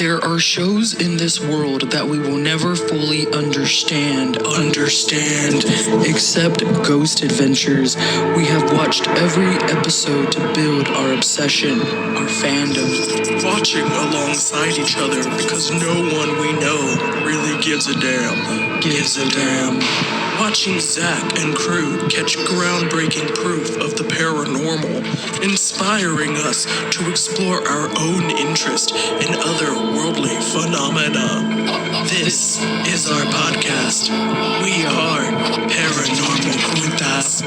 There are shows in this world that we will never fully understand, except Ghost Adventures. We have watched every episode to build our obsession, our fandom, watching alongside each other because no one we know really gives a damn. Watching Zach and crew catch groundbreaking proof of the paranormal, inspiring us to explore our own interest in otherworldly phenomena. This is our podcast. We are Paranormal Putas.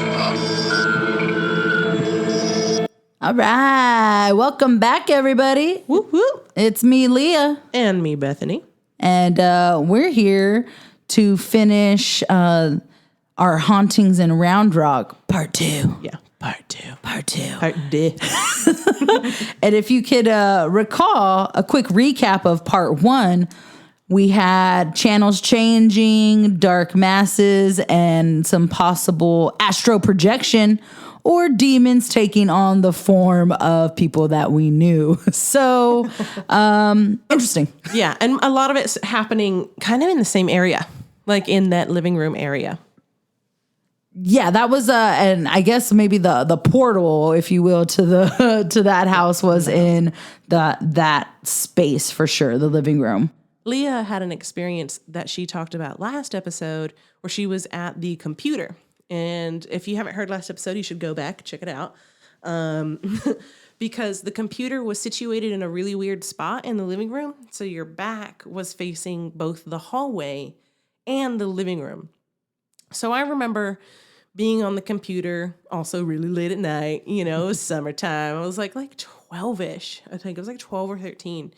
All right. Welcome back, everybody. Whoop, whoop. It's me, Leah. And me, Bethany. And we're here to finish our Hauntings in Round Rock, Part 2. Yeah, Part 2. Part 2. Part 2. And if you could recall a quick recap of Part 1, we had channels changing, dark masses, and some possible astral projection or demons taking on the form of people that we knew. So, interesting. Yeah, and a lot of it's happening kind of in the same area, like in that living room area. Yeah, that was and I guess maybe the portal, if you will, to the to that house was in that space for sure, the living room. Leah had an experience that she talked about last episode where she was at the computer. And if you haven't heard last episode, you should go back, check it out. Because the computer was situated in a really weird spot in the living room. So your back was facing both the hallway and the living room. So I remember being on the computer, also really late at night, it was summertime. I was like 12-ish. I think it was like 12 or 13.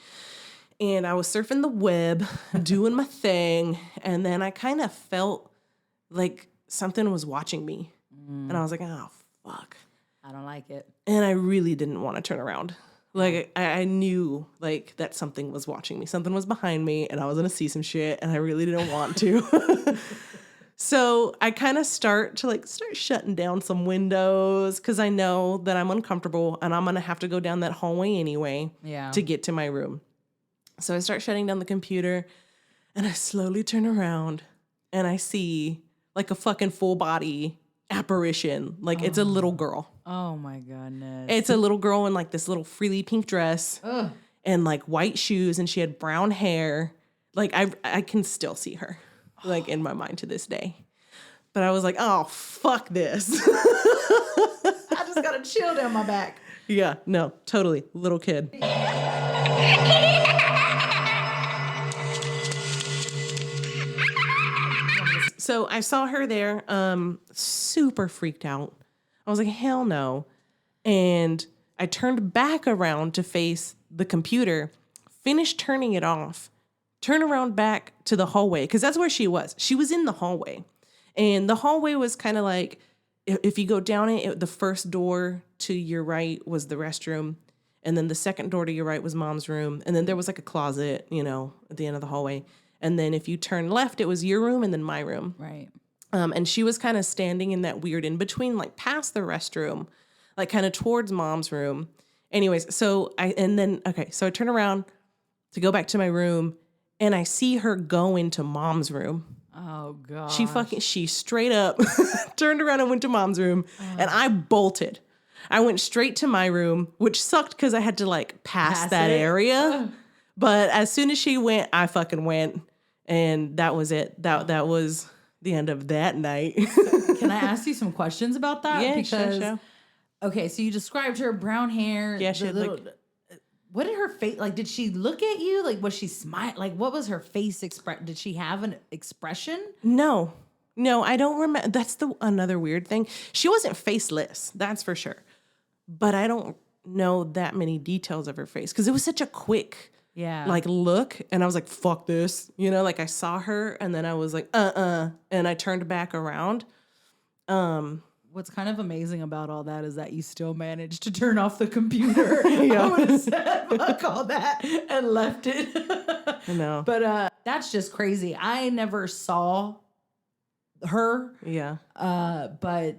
And I was surfing the web, doing my thing. And then I kind of felt like something was watching me. And I was like, oh, fuck. I don't like it. And I really didn't want to turn around. Like, I knew, that something was watching me. Something was behind me, and I was going to see some shit, and I really didn't want to. So I kind of start shutting down some windows because I know that I'm uncomfortable, and I'm going to have to go down that hallway anyway to get to my room. So I start shutting down the computer, and I slowly turn around, and I see a fucking full body apparition. It's a little girl. Oh my goodness. It's a little girl in this little frilly pink dress and white shoes, and she had brown hair. I can still see her in my mind to this day. But I was like, oh, fuck this. I just got a chill down my back. Yeah, no, totally. Little kid. So I saw her there, super freaked out. I was like, hell no. And I turned back around to face the computer, finished turning it off, turn around back to the hallway, because that's where she was. She was in the hallway. And the hallway was kind of if you go down it, the first door to your right was the restroom. And then the second door to your right was mom's room. And then there was a closet, at the end of the hallway. And then if you turn left, it was your room and then my room. Right. And she was kind of standing in that weird in between, past the restroom, kind of towards mom's room. Anyways, so I turn around to go back to my room, and I see her go into mom's room. Oh god. She straight up turned around and went to mom's room, and I bolted. I went straight to my room, which sucked because I had to pass that area. But as soon as she went, I fucking went, and that was it. That was the end of that night. Can I ask you some questions about that? Yeah, because, sure. Okay, so you described her brown hair. Yeah, she had what did her face did she look at you? Was she smile? What was her face did she have an expression? No, I don't remember. That's another weird thing. She wasn't faceless, that's for sure. But I don't know that many details of her face because it was such a quick look, and I was like, fuck this. I saw her, and then I was like, and I turned back around. What's kind of amazing about all that is that you still managed to turn off the computer. I would have said, fuck all that, and left it. I know. But that's just crazy. I never saw her. Yeah. But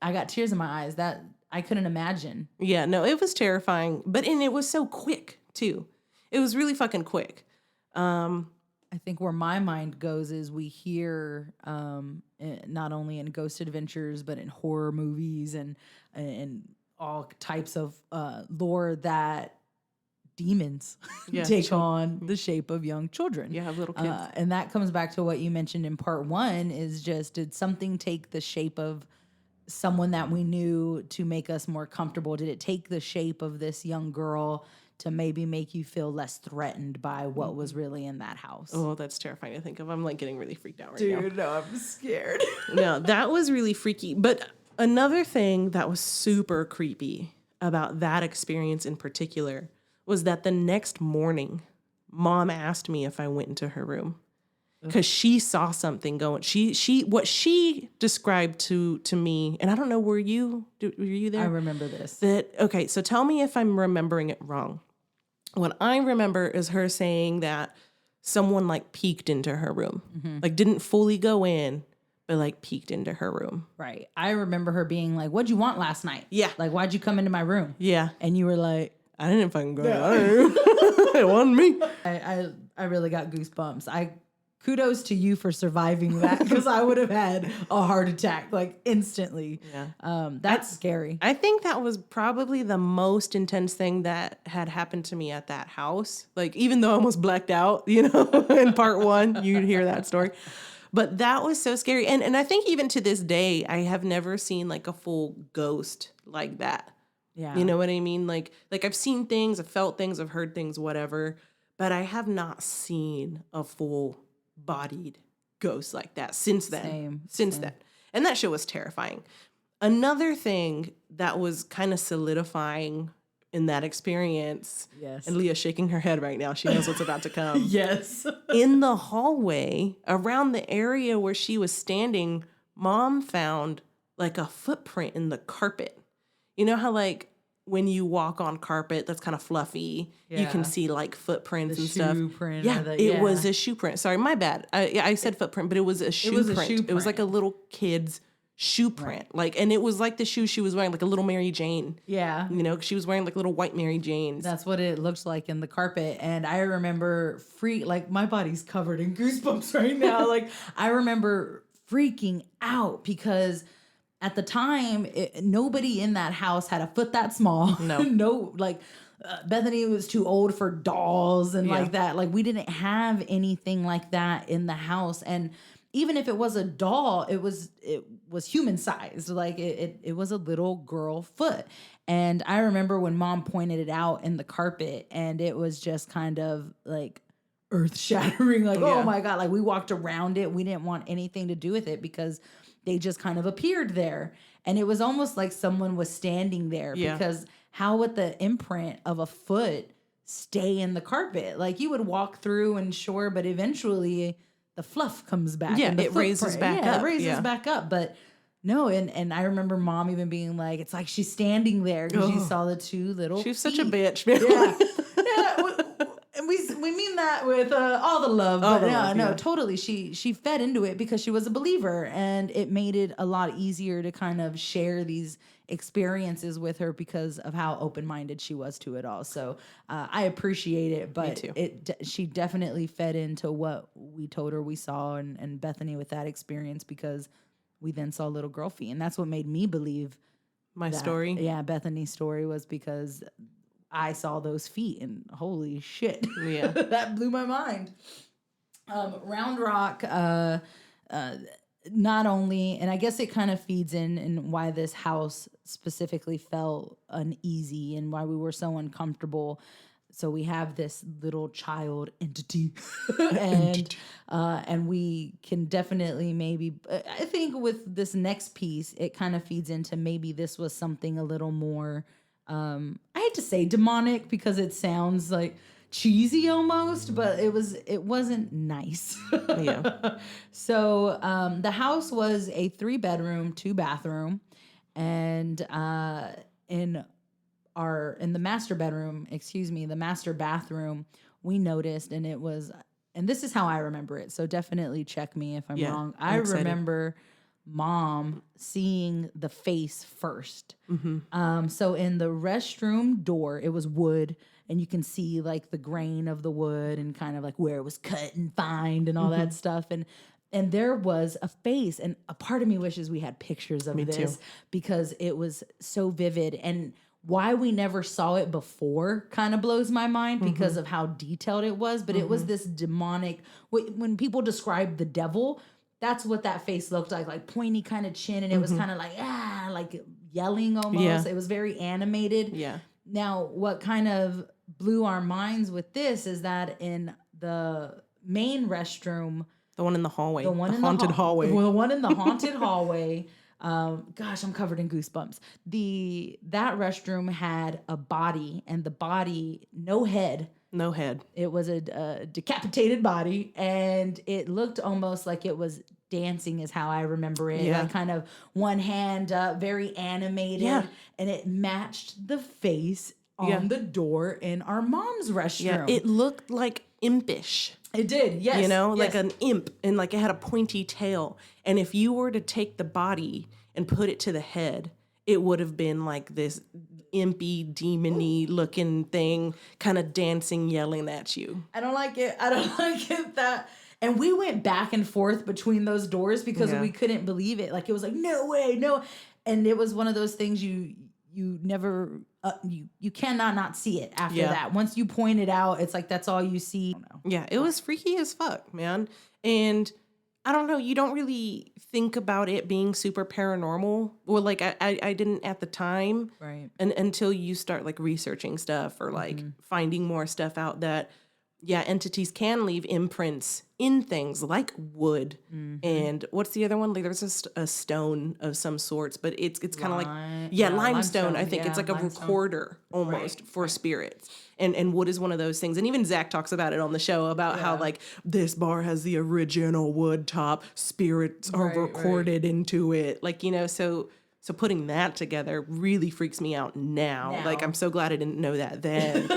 I got tears in my eyes. That I couldn't imagine. Yeah, no, it was terrifying. And it was so quick, too. It was really fucking quick. I think where my mind goes is we hear not only in Ghost Adventures but in horror movies and all types of lore that demons take on the shape of young children. Yeah, little kids. And that comes back to what you mentioned in part 1 is just, did something take the shape of someone that we knew to make us more comfortable? Did it take the shape of this young girl to maybe make you feel less threatened by what was really in that house? Oh, that's terrifying to think of. I'm like getting really freaked out right now. Dude, no, I'm scared. No, that was really freaky. But another thing that was super creepy about that experience in particular was that the next morning, Mom asked me if I went into her room because she saw something going. What she described to me, and I don't know, were you there? I remember this. Okay, so tell me if I'm remembering it wrong. What I remember is her saying that someone like peeked into her room, like didn't fully go in, but like peeked into her room. Right. I remember her being like, "What'd you want last night?" Yeah. Like, "Why'd you come into my room?" Yeah. And you were like, I didn't fucking go. It wasn't me. I really got goosebumps. Kudos to you for surviving that, because I would have had a heart attack like instantly. Yeah. That's scary. I think that was probably the most intense thing that had happened to me at that house. Like, even though I almost blacked out, in part 1, you'd hear that story. But that was so scary. And I think even to this day, I have never seen like a full ghost like that. Yeah. You know what I mean? Like I've seen things, I've felt things, I've heard things, whatever, but I have not seen a full bodied ghost like that since then. Since then. And that show was terrifying. Another thing that was kind of solidifying in that experience, Yes. and Leah's shaking her head right now. She knows what's about to come. Yes. In the hallway, around the area where she was standing, Mom found like a footprint in the carpet. You know how like when you walk on carpet that's kind of fluffy, you can see like footprints and stuff. Print. Yeah, it was a shoe print. Sorry, my bad. I said footprint, but it was a shoe print. It was like a little kid's shoe print. Right. Like, and it was like the shoe she was wearing, like a little Mary Jane. Yeah. She was wearing like little white Mary Janes. That's what it looked like in the carpet. And I remember like my body's covered in goosebumps right now. Like, I remember freaking out because at the time, nobody in that house had a foot that small. No. Bethany was too old for dolls and like that. Like, we didn't have anything like that in the house. And even if it was a doll, it was human sized. Like, it was a little girl foot. And I remember when Mom pointed it out in the carpet, and it was just kind of like earth shattering. Like, oh my God. Like, we walked around it. We didn't want anything to do with it because they just kind of appeared there. And it was almost like someone was standing there, because how would the imprint of a foot stay in the carpet? Like, you would walk through and sure, but eventually the fluff comes back. Yeah, and the it raises back up. Yeah, it raises back up. But no, and I remember Mom even being like, it's like she's standing there because you saw the two little She's feet. such a bitch, man. Yeah. And we mean that with all the love, but no, totally. She fed into it because she was a believer, and it made it a lot easier to kind of share these experiences with her because of how open-minded she was to it all. So I appreciate it, but she definitely fed into what we told her we saw, and Bethany with that experience, because we then saw little girl feet, and that's what made me believe My story. Yeah, Bethany's story was because I saw those feet, and holy shit. Yeah. That blew my mind. Round Rock, not only, and I guess it kind of feeds in why this house specifically felt uneasy and why we were so uncomfortable. So we have this little child entity, and we can definitely maybe, I think with this next piece, it kind of feeds into maybe this was something a little more, I hate to say demonic because it sounds like cheesy almost, but it wasn't nice. Yeah. So the house was a 3-bedroom, 2-bathroom, and in the master bedroom, the master bathroom, we noticed, and it was, and this is how I remember it, so definitely check me if I'm wrong. I remember Mom seeing the face first. So in the restroom door, it was wood, and you can see like the grain of the wood and kind of like where it was cut and fined and all that stuff. And there was a face, and a part of me wishes we had pictures of this because it was so vivid. And why we never saw it before kind of blows my mind because of how detailed it was. But it was this demonic, when people describe the devil, that's what that face looked like pointy kind of chin. And it was kind of like yelling almost. Yeah. It was very animated. Yeah. Now, what kind of blew our minds with this is that in the main restroom, The one in the hallway. the one the in haunted the hallway. Well, the one in the haunted hallway. Gosh, I'm covered in goosebumps. That restroom had a body, and the body, no head. No head. It was a decapitated body, and it looked almost like it was dancing, is how I remember it. Yeah. Like kind of one hand up, very animated, Yeah. and it matched the face on the door in our mom's restroom. Yeah. It looked like impish. It did, yes. You know, like yes. an imp, and like it had a pointy tail. And if you were to take the body and put it to the head, it would have been like this impy, demony looking thing, kind of dancing, yelling at you. I don't like it. I don't like it that. And we went back and forth between those doors because we couldn't believe it. Like it was like, no way, no. And it was one of those things you never, you cannot not see it after that. Once you point it out, it's like, that's all you see. Yeah, it was freaky as fuck, man. And I don't know, you don't really think about it being super paranormal. Well, like I didn't at the time. Right. And until you start like researching stuff or like finding more stuff out that, entities can leave imprints in things like wood. And what's the other one? Like there's a stone of some sorts, but it's kind of like, limestone. I think it's like a recorder almost for spirits. And wood is one of those things. And even Zach talks about it on the show about how like this bar has the original wood top, spirits are recorded into it. Like, you know, so putting that together really freaks me out now. Like, I'm so glad I didn't know that then.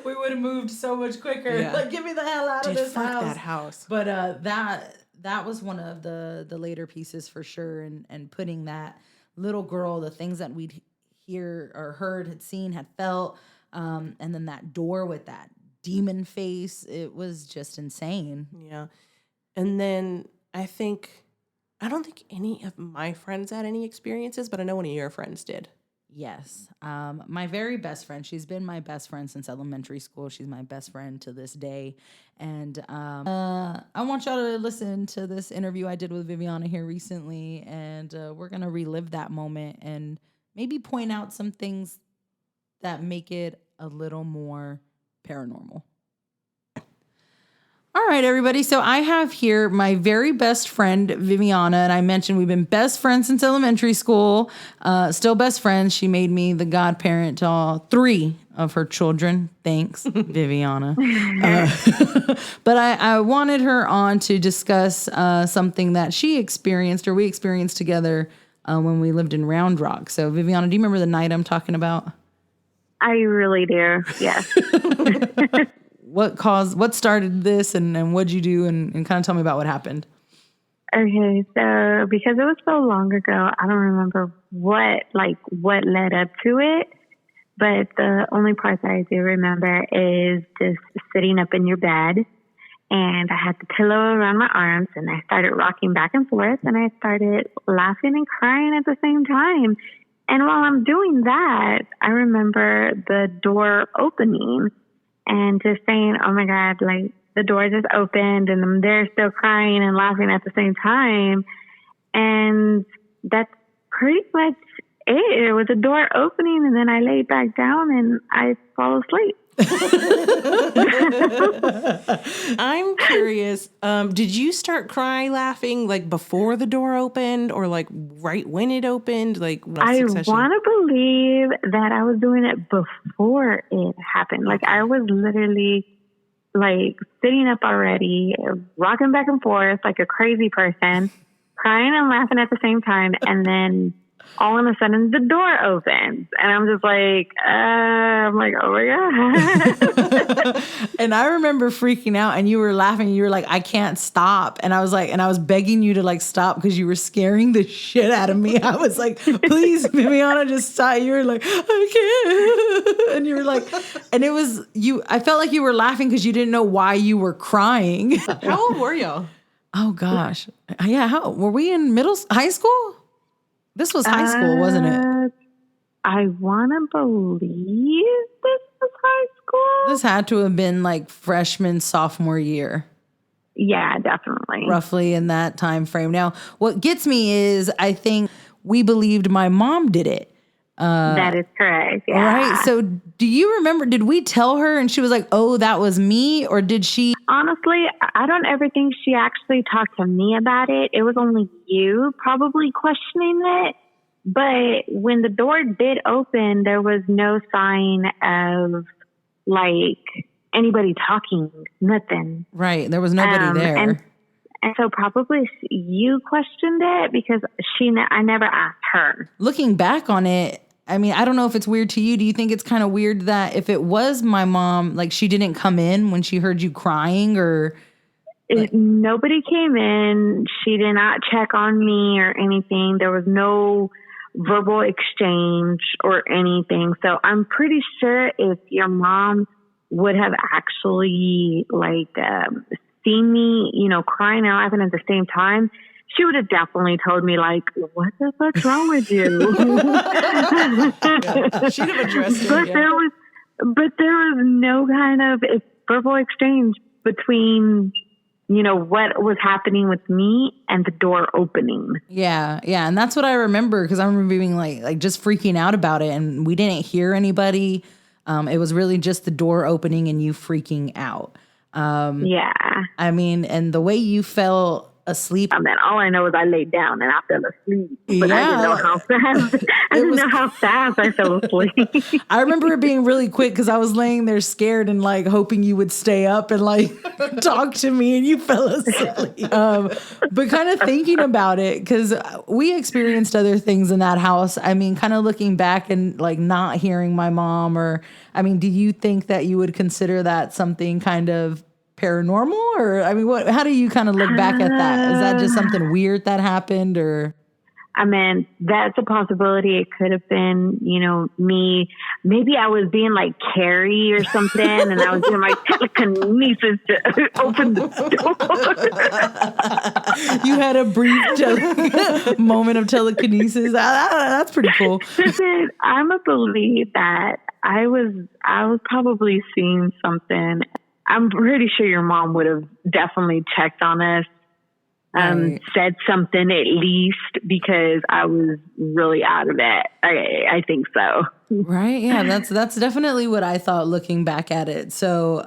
We would have moved so much quicker. Yeah. Like, get me the hell out of this fuck house. that house. But that was one of the later pieces for sure. And putting that little girl, the things that we'd hear or heard, had seen, had felt, and then that door with that demon face, it was just insane. Yeah. And then I don't think any of my friends had any experiences, but I know one of your friends did. Yes. My very best friend, she's been my best friend since elementary school. She's my best friend to this day. And I want y'all to listen to this interview I did with Viviana here recently. And we're going to relive that moment and maybe point out some things that make it a little more paranormal. All right, everybody. So I have here my very best friend, Viviana, and I mentioned we've been best friends since elementary school, still best friends. She made me the godparent to all 3 of her children. Thanks, Viviana. But I wanted her on to discuss something that she experienced or we experienced together when we lived in Round Rock. So, Viviana, do you remember the night I'm talking about? I really do, yes. What started this and what'd you do and kind of tell me about what happened. Okay, so because it was so long ago, I don't remember what led up to it, but the only part that I do remember is just sitting up in your bed, and I had the pillow around my arms, and I started rocking back and forth, and I started laughing and crying at the same time. And while I'm doing that, I remember the door opening and just saying, oh my God, like the door just opened and I'm there still crying and laughing at the same time. And that's pretty much it. It was a door opening and then I laid back down and I fall asleep. I'm curious. Did you start laughing like before the door opened or like right when it opened? Like I want to believe that I was doing it before it happened. Like I was literally like sitting up already, rocking back and forth like a crazy person, crying and laughing at the same time. And then all of a sudden the door opens and I'm just like, oh my God. And I remember freaking out and you were laughing and you were like, I can't stop. And I was begging you to like stop because you were scaring the shit out of me. I was like, please, Viviana, just stop. You were like, I can't. And you were like, and it was you, I felt like you were laughing because you didn't know why you were crying. How old were y'all? Oh gosh. Yeah. How were we in high school? This was high school, wasn't it? I want to believe this was high school. This had to have been like freshman, sophomore year. Yeah, definitely. Roughly in that time frame. Now, what gets me is I think we believed my mom did it. That is correct. Yeah. Right. So do you remember, did we tell her and she was like, oh, that was me? Or did she? Honestly, I don't ever think she actually talked to me about it. It was only you probably questioning it. But when the door did open, there was no sign of like anybody talking, nothing. Right. There was nobody there. And so probably you questioned it because I never asked her. Looking back on it, I mean, I don't know if it's weird to you. Do you think it's kind of weird that if it was my mom, like she didn't come in when she heard you crying or? Nobody came in. She did not check on me or anything. There was no verbal exchange or anything. So I'm pretty sure if your mom would have actually like seen me, crying and laughing at the same time, she would have definitely told me, like, what the fuck's wrong with you? Yeah, she'd have addressed it. But there was no kind of verbal exchange between, what was happening with me and the door opening. Yeah. Yeah. And that's what I remember because I remember being like just freaking out about it and we didn't hear anybody. It was really just the door opening and you freaking out. Yeah. I mean, and the way you fell asleep. I mean, all I know is I laid down and I fell asleep. But I didn't know how fast. I didn't know how fast I fell asleep. I remember it being really quick because I was laying there scared and like hoping you would stay up and like talk to me and you fell asleep. But kind of thinking about it because we experienced other things in that house. I mean, kind of looking back and like not hearing my mom do you think that you would consider that something kind of paranormal or how do you kind of look back at that? Is that just something weird that happened or? I mean, that's a possibility. It could have been, me. Maybe I was being like Carrie or something and I was doing my telekinesis to open the door. You had a brief moment of telekinesis. That's pretty cool. Listen, I'm a believe that I was probably seeing something. I'm pretty sure your mom would have definitely checked on us, right. Said something at least because I was really out of it. I think so. Right. Yeah, that's definitely what I thought looking back at it. So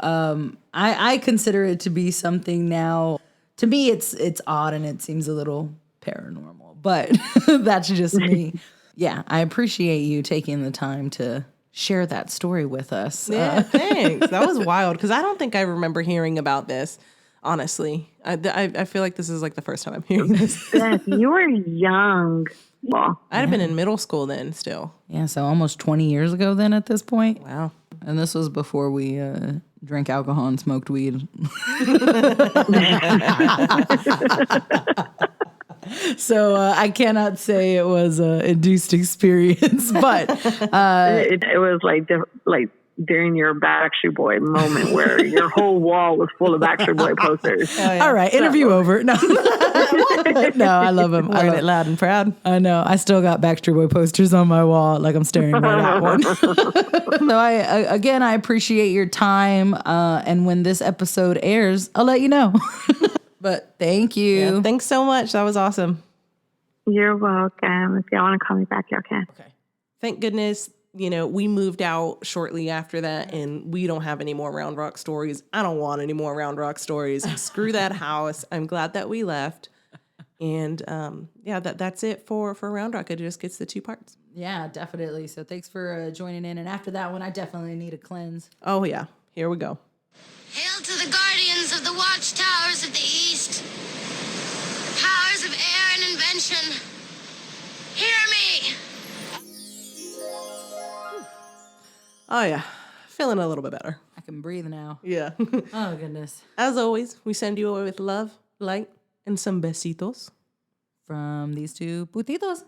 I consider it to be something now. To me, it's odd and it seems a little paranormal, but that's just me. Yeah, I appreciate you taking the time to share that story with us. Yeah, thanks. That was wild because I don't think I remember hearing about this. Honestly, I feel like this is like the first time I'm hearing this. Yes, you were young. Well, I'd have been in middle school then still. Yeah, so almost 20 years ago then at this point. Wow. And this was before we drank alcohol and smoked weed. So I cannot say it was an induced experience, but it was like during your Backstreet Boy moment where your whole wall was full of Backstreet Boy posters. Oh, yeah. All right, interview over. No, no, I love him. Wearing it loud and proud. I know. I still got Backstreet Boy posters on my wall, like I'm staring right at one. So I appreciate your time, and when this episode airs, I'll let you know. But thank you. Yeah, thanks so much. That was awesome. You're welcome. If y'all want to call me back, y'all can. Okay. Thank goodness, we moved out shortly after that and we don't have any more Round Rock stories. I don't want any more Round Rock stories. Screw that house. I'm glad that we left. And that's it for Round Rock. It just gets the 2 parts. Yeah, definitely. So thanks for joining in. And after that one, I definitely need a cleanse. Oh, yeah. Here we go. Hail to the guardians of the watchtowers of the east, powers of air and invention. Hear me! Oh, yeah. Feeling a little bit better. I can breathe now. Yeah. Oh, goodness. As always, we send you away with love, light, and some besitos. From these two putitos.